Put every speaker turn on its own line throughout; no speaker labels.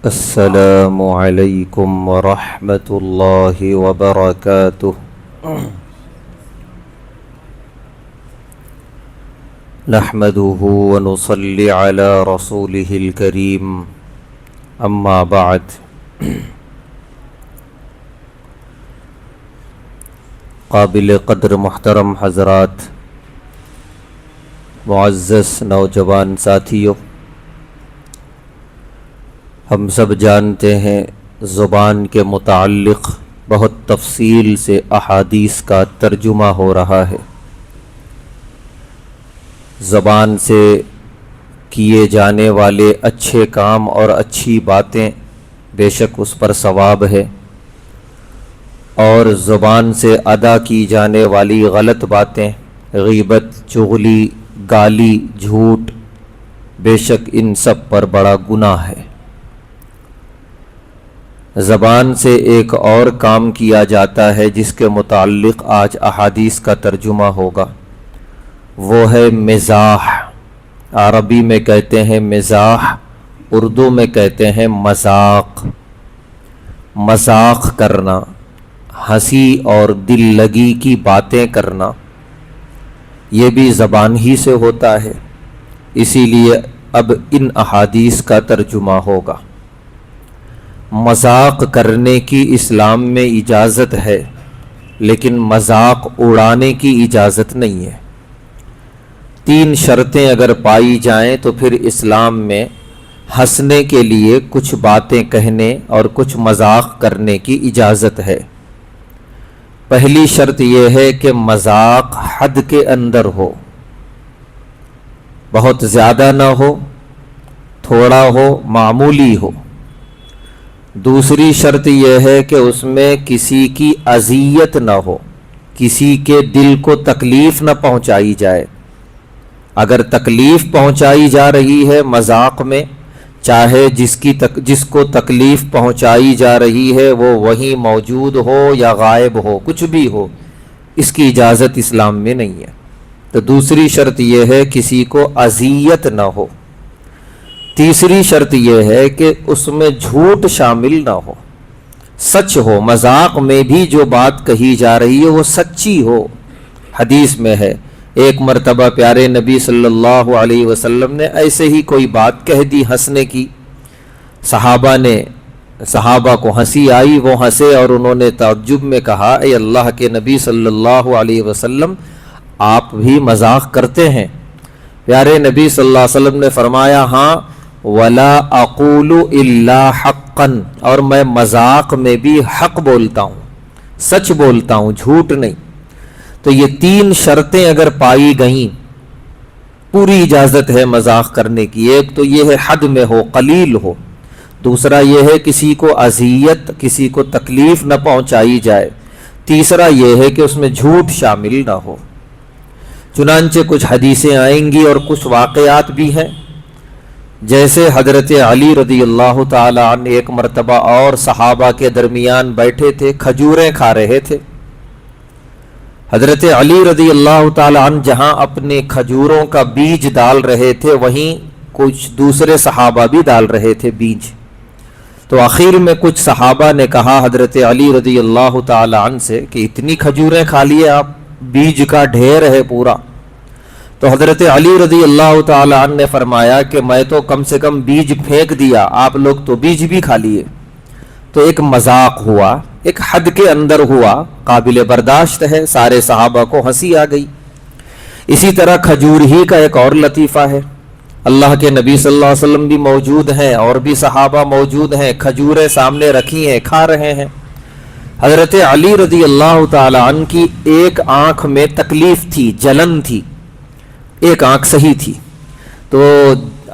السلام علیکم ورحمۃ اللہ وبرکاتہ۔ نحمده ونصلی علی رسولہ الکریم، اما بعد۔ قابل قدر محترم حضرات، معزز نوجوان ساتھیوں، ہم سب جانتے ہیں زبان کے متعلق بہت تفصیل سے احادیث کا ترجمہ ہو رہا ہے۔ زبان سے کیے جانے والے اچھے کام اور اچھی باتیں بے شک اس پر ثواب ہے، اور زبان سے ادا کی جانے والی غلط باتیں، غیبت، چغلی، گالی، جھوٹ، بے شک ان سب پر بڑا گناہ ہے۔ زبان سے ایک اور کام کیا جاتا ہے جس کے متعلق آج احادیث کا ترجمہ ہوگا، وہ ہے مزاح۔ عربی میں کہتے ہیں مزاح، اردو میں کہتے ہیں مذاق۔ مذاق کرنا، ہنسی اور دل لگی کی باتیں کرنا، یہ بھی زبان ہی سے ہوتا ہے۔ اسی لیے اب ان احادیث کا ترجمہ ہوگا۔ مذاق کرنے کی اسلام میں اجازت ہے، لیکن مذاق اڑانے کی اجازت نہیں ہے۔ 3 شرطیں اگر پائی جائیں تو پھر اسلام میں ہنسنے کے لیے کچھ باتیں کہنے اور کچھ مذاق کرنے کی اجازت ہے۔ پہلی شرط یہ ہے کہ مذاق حد کے اندر ہو، بہت زیادہ نہ ہو، تھوڑا ہو، معمولی ہو۔ دوسری شرط یہ ہے کہ اس میں کسی کی اذیت نہ ہو، کسی کے دل کو تکلیف نہ پہنچائی جائے۔ اگر تکلیف پہنچائی جا رہی ہے مذاق میں، چاہے جس کو تکلیف پہنچائی جا رہی ہے وہ وہیں موجود ہو یا غائب ہو، کچھ بھی ہو، اس کی اجازت اسلام میں نہیں ہے۔ تو دوسری شرط یہ ہے کسی کو اذیت نہ ہو۔ تیسری شرط یہ ہے کہ اس میں جھوٹ شامل نہ ہو، سچ ہو۔ مذاق میں بھی جو بات کہی جا رہی ہے وہ سچی ہو۔ حدیث میں ہے، ایک مرتبہ پیارے نبی صلی اللہ علیہ وسلم نے ایسے ہی کوئی بات کہہ دی ہنسنے کی، صحابہ کو ہنسی آئی، وہ ہنسے اور انہوں نے تعجب میں کہا، اے اللہ کے نبی صلی اللہ علیہ وسلم، آپ بھی مذاق کرتے ہیں؟ پیارے نبی صلی اللہ علیہ وسلم نے فرمایا، ہاں، وَلَا أَقُولُ إِلَّا حَقًّا، اور میں مذاق میں بھی حق بولتا ہوں، سچ بولتا ہوں، جھوٹ نہیں۔ تو یہ 3 شرطیں اگر پائی گئیں، پوری اجازت ہے مذاق کرنے کی۔ ایک تو یہ ہے حد میں ہو، قلیل ہو۔ دوسرا یہ ہے کسی کو اذیت، کسی کو تکلیف نہ پہنچائی جائے۔ تیسرا یہ ہے کہ اس میں جھوٹ شامل نہ ہو۔ چنانچہ کچھ حدیثیں آئیں گی اور کچھ واقعات بھی ہیں، جیسے حضرت علی رضی اللہ تعالی عنہ ایک مرتبہ اور صحابہ کے درمیان بیٹھے تھے، کھجوریں کھا رہے تھے۔ حضرت علی رضی اللہ تعالی عنہ جہاں اپنے کھجوروں کا بیج ڈال رہے تھے، وہیں کچھ دوسرے صحابہ بھی ڈال رہے تھے بیج۔ تو آخر میں کچھ صحابہ نے کہا حضرت علی رضی اللہ تعالی عنہ سے کہ اتنی کھجوریں کھا لیے آپ، بیج کا ڈھیر ہے پورا۔ تو حضرت علی رضی اللہ تعالی عنہ نے فرمایا کہ میں تو کم سے کم بیج پھینک دیا، آپ لوگ تو بیج بھی کھا لیے۔ تو ایک مذاق ہوا، ایک حد کے اندر ہوا، قابل برداشت ہے، سارے صحابہ کو ہنسی آ گئی۔ اسی طرح کھجور ہی کا ایک اور لطیفہ ہے، اللہ کے نبی صلی اللہ علیہ وسلم بھی موجود ہیں اور بھی صحابہ موجود ہیں، کھجوریں سامنے رکھی ہیں، کھا رہے ہیں۔ حضرت علی رضی اللہ تعالی عنہ کی ایک آنکھ میں تکلیف تھی، جلن تھی، ایک آنکھ صحیح تھی۔ تو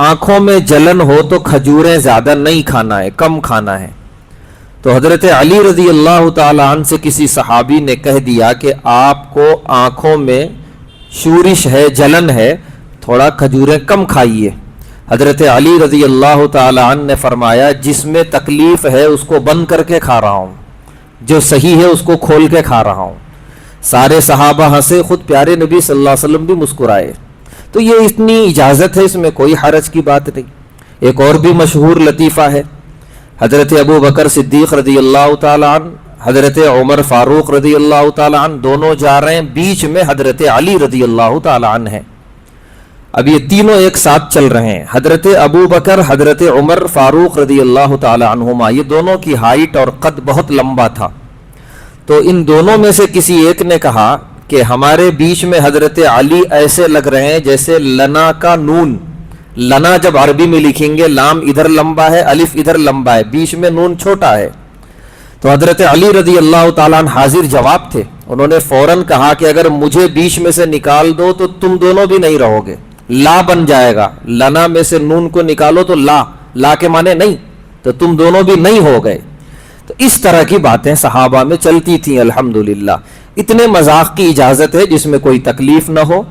آنکھوں میں جلن ہو تو کھجوریں زیادہ نہیں کھانا ہے، کم کھانا ہے۔ تو حضرت علی رضی اللہ تعالی عنہ سے کسی صحابی نے کہہ دیا کہ آپ کو آنکھوں میں شورش ہے، جلن ہے، تھوڑا کھجوریں کم کھائیے۔ حضرت علی رضی اللہ تعالی عنہ نے فرمایا، جس میں تکلیف ہے اس کو بند کر کے کھا رہا ہوں، جو صحیح ہے اس کو کھول کے کھا رہا ہوں۔ سارے صحابہ ہنسے، خود پیارے نبی صلی اللہ علیہ وسلم بھی مسکرائے۔ تو یہ اتنی اجازت ہے، اس میں کوئی حرج کی بات نہیں۔ ایک اور بھی مشہور لطیفہ ہے، حضرت ابو بکر صدیق رضی اللہ تعالیٰ عنہ، حضرت عمر فاروق رضی اللہ تعالیٰ عنہ دونوں جا رہے ہیں، بیچ میں حضرت علی رضی اللہ تعالیٰ عنہ ہیں۔ اب یہ تینوں ایک ساتھ چل رہے ہیں، حضرت ابو بکر، حضرت عمر فاروق رضی اللہ تعالیٰ عنہما، یہ دونوں کی ہائٹ اور قد بہت لمبا تھا۔ تو ان دونوں میں سے کسی ایک نے کہا کہ ہمارے بیچ میں حضرت علی ایسے لگ رہے ہیں جیسے لنا کا نون، لنا جب عربی میں لکھیں گے لام ادھر لمبا ہے، الف ادھر لمبا ہے، بیچ میں نون چھوٹا ہے۔ تو حضرت علی رضی اللہ تعالیٰ عنہ حاضر جواب تھے، انہوں نے فوراً کہا کہ اگر مجھے بیچ میں سے نکال دو تو تم دونوں بھی نہیں رہو گے، لا بن جائے گا، لنا میں سے نون کو نکالو تو لا کے معنی نہیں، تو تم دونوں بھی نہیں ہو گئے۔ تو اس طرح کی باتیں صحابہ میں چلتی تھیں الحمدللہ۔ اتنے مذاق کی اجازت ہے جس میں کوئی تکلیف نہ ہو،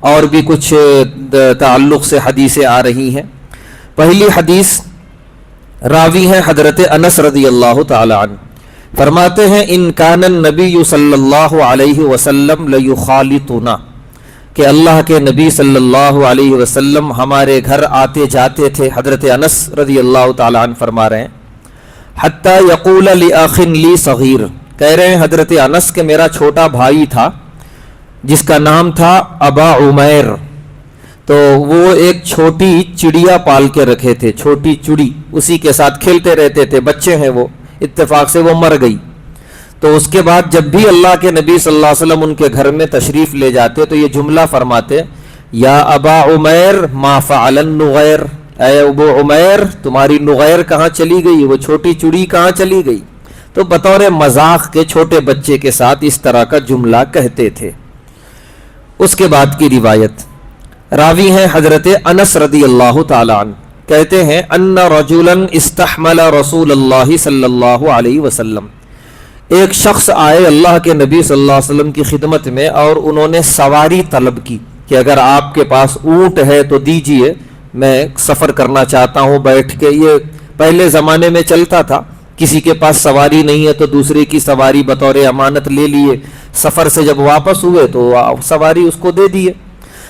اور بھی کچھ تعلق سے حدیثیں آ رہی ہیں۔ پہلی حدیث راوی ہیں حضرت انس رضی اللہ تعالی عنہ، فرماتے ہیں ان کان النبی صلی اللہ علیہ وسلم لیخالطنا، کہ اللہ کے نبی صلی اللہ علیہ وسلم ہمارے گھر آتے جاتے تھے۔ حضرت انس رضی اللہ تعالی عنہ فرما رہے ہیں حتی یقول لأخ لی صغیر، کہہ رہے ہیں حضرت انس کہ میرا چھوٹا بھائی تھا جس کا نام تھا ابا عمیر، تو وہ ایک چھوٹی چڑیا پال کے رکھے تھے، چھوٹی چڑی، اسی کے ساتھ کھیلتے رہتے تھے، بچے ہیں وہ، اتفاق سے وہ مر گئی۔ تو اس کے بعد جب بھی اللہ کے نبی صلی اللہ علیہ وسلم ان کے گھر میں تشریف لے جاتے تو یہ جملہ فرماتے یا ابا عمیر ما فعل النغیر، اے ابو عمیر تمہاری نغیر کہاں چلی گئی، وہ چھوٹی چڑی کہاں چلی گئی۔ تو بطور مذاق کے چھوٹے بچے کے ساتھ اس طرح کا جملہ کہتے تھے۔ اس کے بعد کی روایت راوی ہیں حضرت انس رضی اللہ تعالی عنہ، کہتے ہیں ان رجلا استحمل رسول اللہ صلی اللہ علیہ وسلم، ایک شخص آئے اللہ کے نبی صلی اللہ علیہ وسلم کی خدمت میں اور انہوں نے سواری طلب کی کہ اگر آپ کے پاس اونٹ ہے تو دیجئے، میں سفر کرنا چاہتا ہوں بیٹھ کے۔ یہ پہلے زمانے میں چلتا تھا، کسی کے پاس سواری نہیں ہے تو دوسرے کی سواری بطور امانت لے لیے، سفر سے جب واپس ہوئے تو سواری اس کو دے دیے۔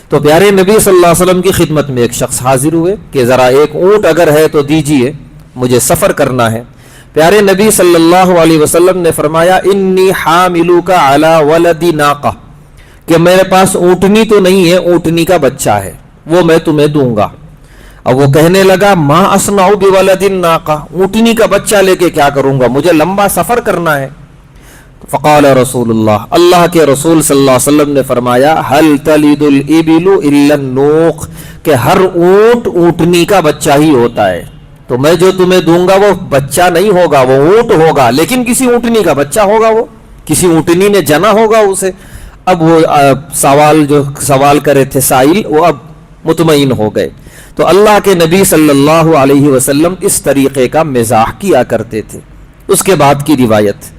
تو پیارے نبی صلی اللہ علیہ وسلم کی خدمت میں ایک شخص حاضر ہوئے کہ ذرا ایک اونٹ اگر ہے تو دیجئے، مجھے سفر کرنا ہے۔ پیارے نبی صلی اللہ علیہ وسلم نے فرمایا انی حاملوک علی ولد ناقہ، کہ میرے پاس اونٹنی تو نہیں ہے، اونٹنی کا بچہ ہے، وہ میں تمہیں دوں گا۔ اب وہ کہنے لگا ما اصنع بولد الناقہ، اونٹنی کا بچہ لے کے کیا کروں گا، مجھے لمبا سفر کرنا ہے۔ فقال رسول اللہ، اللہ کے رسول صلی اللہ علیہ وسلم نے فرمایا هل تلد الابل الا النوق، کہ ہر اونٹ اونٹنی کا بچہ ہی ہوتا ہے، تو میں جو تمہیں دوں گا وہ بچہ نہیں ہوگا، وہ اونٹ ہوگا، لیکن کسی اونٹنی کا بچہ ہوگا، وہ کسی اونٹنی نے جنا ہوگا اسے۔ اب وہ سوال کرے تھے سائل، وہ اب مطمئن ہو گئے۔ تو اللہ کے نبی صلی اللہ علیہ وسلم اس طریقے کا مزاح کیا کرتے تھے۔ اس کے بعد کی روایت،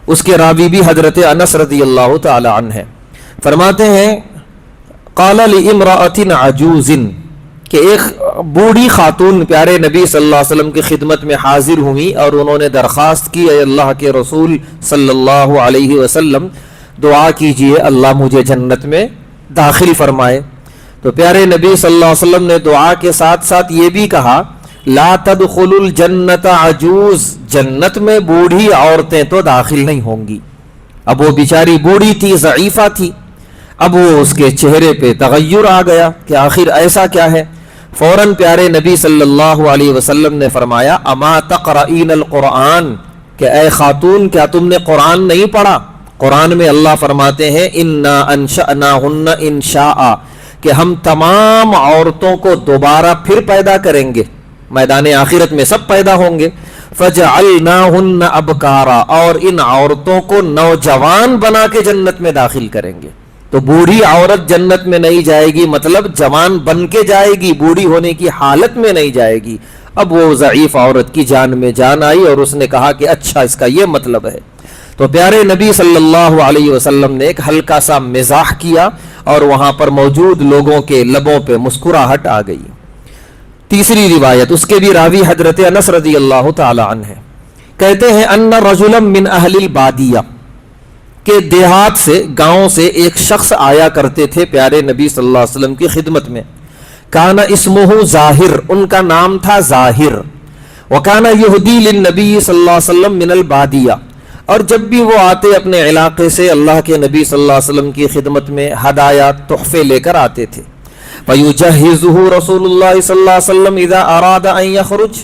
اس کے راوی بھی حضرت انس رضی اللہ تعالی عنہ ہے، فرماتے ہیں قال لامرأة عجوز، کہ ایک بوڑھی خاتون پیارے نبی صلی اللہ علیہ وسلم کی خدمت میں حاضر ہوئی اور انہوں نے درخواست کی اے اللہ کے رسول صلی اللہ علیہ وسلم دعا کیجئے اللہ مجھے جنت میں داخل فرمائے۔ تو پیارے نبی صلی اللہ علیہ وسلم نے دعا کے ساتھ ساتھ یہ بھی کہا لا تدخل الجنت عجوز، جنت میں بوڑھی عورتیں تو داخل نہیں ہوں گی۔ اب وہ بیچاری بوڑھی تھی، ضعیفہ تھی، اب وہ اس کے چہرے پہ تغیر آ گیا کہ آخر ایسا کیا ہے۔ فوراً پیارے نبی صلی اللہ علیہ وسلم نے فرمایا اما تقرئین القرآن، کہ اے خاتون کیا تم نے قرآن نہیں پڑھا؟ قرآن میں اللہ فرماتے ہیں انا انشأناہن انشاء، کہ ہم تمام عورتوں کو دوبارہ پھر پیدا کریں گے، میدان آخرت میں سب پیدا ہوں گے۔ فجعلناہن ابکارا، اور ان عورتوں کو نوجوان بنا کے جنت میں داخل کریں گے۔ تو بوڑھی عورت جنت میں نہیں جائے گی، مطلب جوان بن کے جائے گی، بوڑھی ہونے کی حالت میں نہیں جائے گی۔ اب وہ ضعیف عورت کی جان میں جان آئی اور اس نے کہا کہ اچھا اس کا یہ مطلب ہے۔ تو پیارے نبی صلی اللہ علیہ وسلم نے ایک ہلکا سا مزاح کیا اور وہاں پر موجود لوگوں کے لبوں پہ مسکراہٹ آ گئی۔ تیسری روایت، اس کے بھی راوی حضرت انس رضی اللہ تعالی عنہ ہے، کہتے ہیں ان رجلا من اہل البادیہ، کہ دیہات سے، گاؤں سے ایک شخص آیا کرتے تھے پیارے نبی صلی اللہ علیہ وسلم کی خدمت میں۔ کان اسمہ ظاہر، ان کا نام تھا ظاہر۔ وکانا یہدی للنبی صلی اللہ علیہ وسلم من البادیہ، اور جب بھی وہ آتے اپنے علاقے سے اللہ کے نبی صلی اللہ علیہ وسلم کی خدمت میں ہدایہ تحفے لے کر آتے تھے. فَيُجَهِّزُهُ رسول اللہ صلی اللہ علیہ وسلم اذا اراد ان يخرج،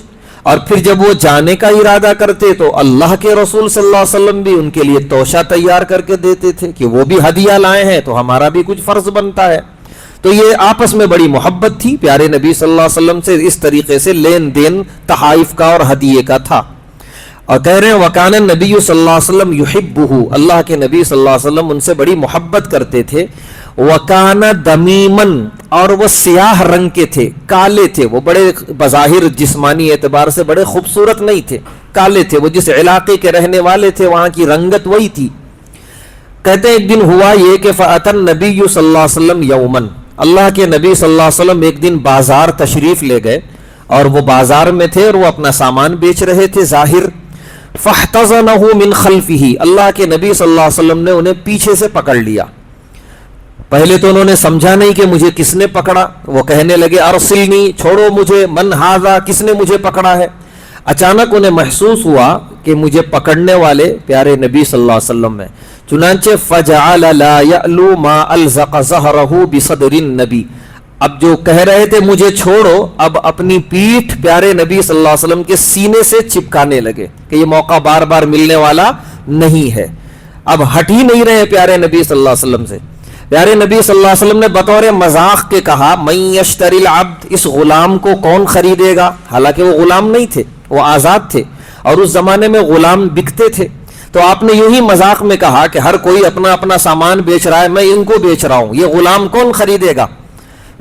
اور پھر جب وہ جانے کا ارادہ کرتے تو اللہ کے رسول صلی اللہ علیہ وسلم بھی ان کے لیے توشہ تیار کر کے دیتے تھے کہ وہ بھی ہدیہ لائے ہیں تو ہمارا بھی کچھ فرض بنتا ہے. تو یہ آپس میں بڑی محبت تھی پیارے نبی صلی اللہ علیہ وسلم سے، اس طریقے سے لین دین تحائف کا اور ہدیے کا تھا. اور کہہ رہے ہیں وکان النبی صلی اللہ علیہ وسلم یحبہ، اللہ کے نبی صلی اللہ علیہ وسلم ان سے بڑی محبت کرتے تھے. وکان دمیمن، اور وہ سیاہ رنگ کے تھے، کالے تھے، وہ بڑے بظاہر جسمانی اعتبار سے بڑے خوبصورت نہیں تھے، کالے تھے. وہ جس علاقے کے رہنے والے تھے وہاں کی رنگت وہی تھی. کہتے ہیں ایک دن ہوا یہ کہ فأتی النبی صلی اللہ علیہ وسلم یومن، اللہ کے نبی صلی اللہ علیہ وسلم ایک دن بازار تشریف لے گئے اور وہ بازار میں تھے اور وہ اپنا سامان بیچ رہے تھے ظاہر. فاحتضنہ من خلفہ، اللہ کے نبی صلی اللہ علیہ وسلم نے انہیں پیچھے سے پکڑ لیا. پہلے تو انہوں نے سمجھا نہیں کہ مجھے کس نے پکڑا، وہ کہنے لگے ارسلنی، چھوڑو مجھے، من ھذا، کس نے مجھے پکڑا ہے. اچانک انہیں محسوس ہوا کہ مجھے پکڑنے والے پیارے نبی صلی اللہ علیہ وسلم ہیں. چنانچہ فجعل لا یعلو ما الزق ظہرہ بصدر النبی، اب جو کہہ رہے تھے مجھے چھوڑو، اب اپنی پیٹھ پیارے نبی صلی اللہ علیہ وسلم کے سینے سے چپکانے لگے کہ یہ موقع بار بار ملنے والا نہیں ہے. اب ہٹ ہی نہیں رہے پیارے نبی صلی اللہ علیہ وسلم سے. پیارے نبی صلی اللہ علیہ وسلم نے بطور مذاق کے کہا من یشتری العبد، اس غلام کو کون خریدے گا. حالانکہ وہ غلام نہیں تھے، وہ آزاد تھے اور اس زمانے میں غلام بکتے تھے. تو آپ نے یوں ہی مذاق میں کہا کہ ہر کوئی اپنا اپنا سامان بیچ رہا ہے، میں ان کو بیچ رہا ہوں، یہ غلام کون خریدے گا.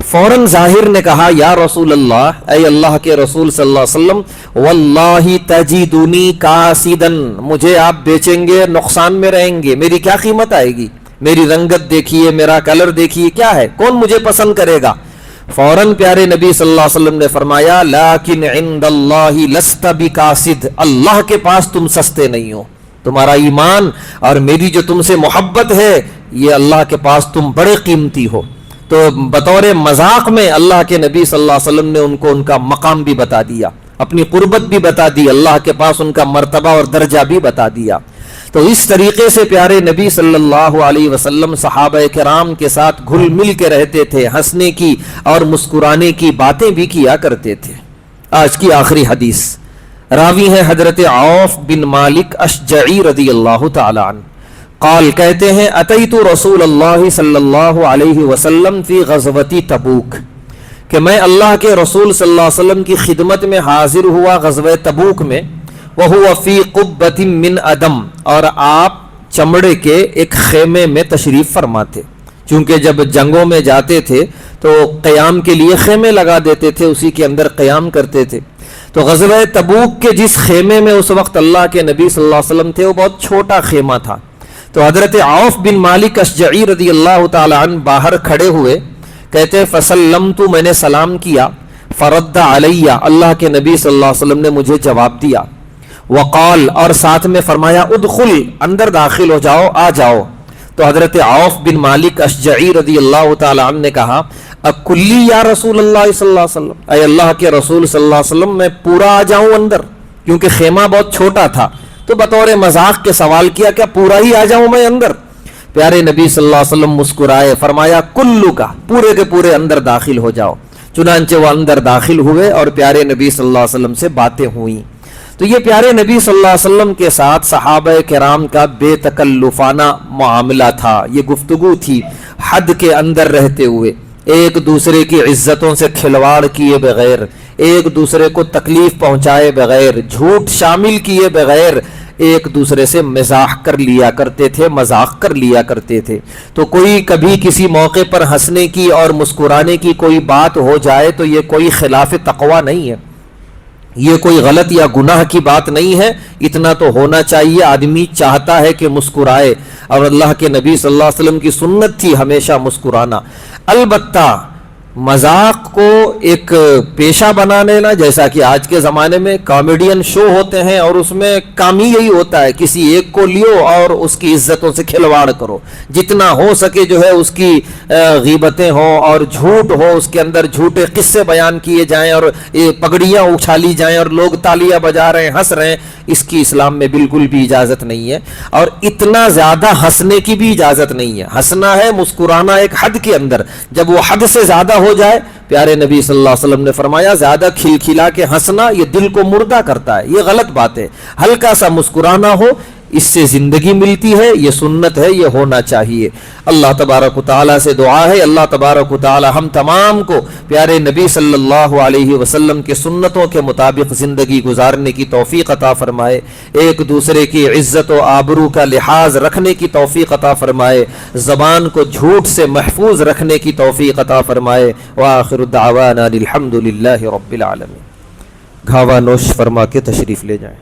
فوراً ظاہر نے کہا یا رسول اللہ، اے اللہ کے رسول صلی اللہ علیہ وسلم، واللہ تجدنی کاسدن، مجھے آپ بیچیں گے نقصان میں رہیں گے، میری کیا قیمت آئے گی، میری رنگت دیکھیے، میرا کلر دیکھیے، کیا ہے، کون مجھے پسند کرے گا. فوراً پیارے نبی صلی اللہ علیہ وسلم نے فرمایا لیکن عند اللہ لست بکاسد، اللہ کے پاس تم سستے نہیں ہو، تمہارا ایمان اور میری جو تم سے محبت ہے یہ اللہ کے پاس تم بڑے قیمتی ہو. تو بطور مذاق میں اللہ کے نبی صلی اللہ علیہ وسلم نے ان کو ان کا مقام بھی بتا دیا، اپنی قربت بھی بتا دی، اللہ کے پاس ان کا مرتبہ اور درجہ بھی بتا دیا. تو اس طریقے سے پیارے نبی صلی اللہ علیہ وسلم صحابہ کرام کے ساتھ گھل مل کے رہتے تھے، ہنسنے کی اور مسکرانے کی باتیں بھی کیا کرتے تھے. آج کی آخری حدیث راوی ہیں حضرت عوف بن مالک اشجعی رضی اللہ تعالی عنہ. قال، کہتے ہیں اتیت رسول اللہ صلی اللہ علیہ وسلم فی غزوۃ تبوک، کہ میں اللہ کے رسول صلی اللہ علیہ وسلم کی خدمت میں حاضر ہوا غزوہ تبوک میں. وہو فی قبۃ من ادم، اور آپ چمڑے کے ایک خیمے میں تشریف فرما تھے. چونکہ جب جنگوں میں جاتے تھے تو قیام کے لیے خیمے لگا دیتے تھے، اسی کے اندر قیام کرتے تھے. تو غزوہ تبوک کے جس خیمے میں اس وقت اللہ کے نبی صلی اللہ علیہ وسلم تھے وہ بہت چھوٹا خیمہ تھا. تو حضرت عوف بن مالک اشجعی رضی اللہ تعالی عنہ باہر کھڑے ہوئے، کہتے فسلمت، میں نے سلام کیا. فرد علیہ، اللہ کے نبی صلی اللہ علیہ وسلم نے مجھے جواب دیا. وقال، اور ساتھ میں فرمایا ادخل، اندر داخل ہو جاؤ، آ جاؤ. تو حضرت عوف بن مالک اشجعی رضی اللہ تعالی عنہ نے کہا اکلی یا رسول اللہ صلی اللہ علیہ وسلم، اے اللہ کے رسول صلی اللہ علیہ وسلم، میں پورا آ جاؤں اندر، کیونکہ خیمہ بہت چھوٹا تھا. تو بطور مذاق کے سوال کیا کیا پورا ہی آ جاؤں میں اندر. پیارے نبی صلی اللہ علیہ وسلم مسکرائے، فرمایا کلو کا، پورے کے پورے اندر داخل ہو جاؤ. چنانچہ وہ اندر داخل ہوئے اور پیارے نبی صلی اللہ علیہ وسلم سے باتیں ہوئیں. تو یہ پیارے نبی صلی اللہ علیہ وسلم کے ساتھ صحابہ کرام کا بے تکلفانہ معاملہ تھا. یہ گفتگو تھی حد کے اندر رہتے ہوئے، ایک دوسرے کی عزتوں سے کھلواڑ کیے بغیر، ایک دوسرے کو تکلیف پہنچائے بغیر، جھوٹ شامل کیے بغیر ایک دوسرے سے مزاح کر لیا کرتے تھے، مذاق کر لیا کرتے تھے. تو کوئی کبھی کسی موقع پر ہنسنے کی اور مسکرانے کی کوئی بات ہو جائے تو یہ کوئی خلاف تقوی نہیں ہے، یہ کوئی غلط یا گناہ کی بات نہیں ہے. اتنا تو ہونا چاہیے، آدمی چاہتا ہے کہ مسکرائے، اور اللہ کے نبی صلی اللہ علیہ وسلم کی سنت تھی ہمیشہ مسکرانا. البتہ مذاق کو ایک پیشہ بنا لینا، جیسا کہ آج کے زمانے میں کامیڈین شو ہوتے ہیں اور اس میں کام ہی یہی ہوتا ہے کسی ایک کو لیو اور اس کی عزتوں سے کھلواڑ کرو، جتنا ہو سکے جو ہے اس کی غیبتیں ہوں اور جھوٹ ہو، اس کے اندر جھوٹے قصے بیان کیے جائیں اور پگڑیاں اچھالی جائیں اور لوگ تالیاں بجا رہے ہیں، ہنس رہے ہیں، اس کی اسلام میں بالکل بھی اجازت نہیں ہے، اور اتنا زیادہ ہنسنے کی بھی اجازت نہیں ہے۔ ہنسنا ہے، مسکرانا ایک حد کے اندر، جب وہ حد سے زیادہ ہو جائے، پیارے نبی صلی اللہ علیہ وسلم نے فرمایا زیادہ کھلکھلا کے ہنسنا یہ دل کو مردہ کرتا ہے، یہ غلط بات ہے۔ ہلکا سا مسکرانا ہو، اس سے زندگی ملتی ہے، یہ سنت ہے، یہ ہونا چاہیے۔ اللہ تبارک و تعالیٰ سے دعا ہے اللہ تبارک و تعالیٰ ہم تمام کو پیارے نبی صلی اللہ علیہ وسلم کے سنتوں کے مطابق زندگی گزارنے کی توفیق عطا فرمائے، ایک دوسرے کی عزت و آبرو کا لحاظ رکھنے کی توفیق عطا فرمائے، زبان کو جھوٹ سے محفوظ رکھنے کی توفیق عطا فرمائے۔ وآخر دعوانا الحمد للہ رب العالمین۔ گھاوا نوش فرما کے تشریف لے جائیں۔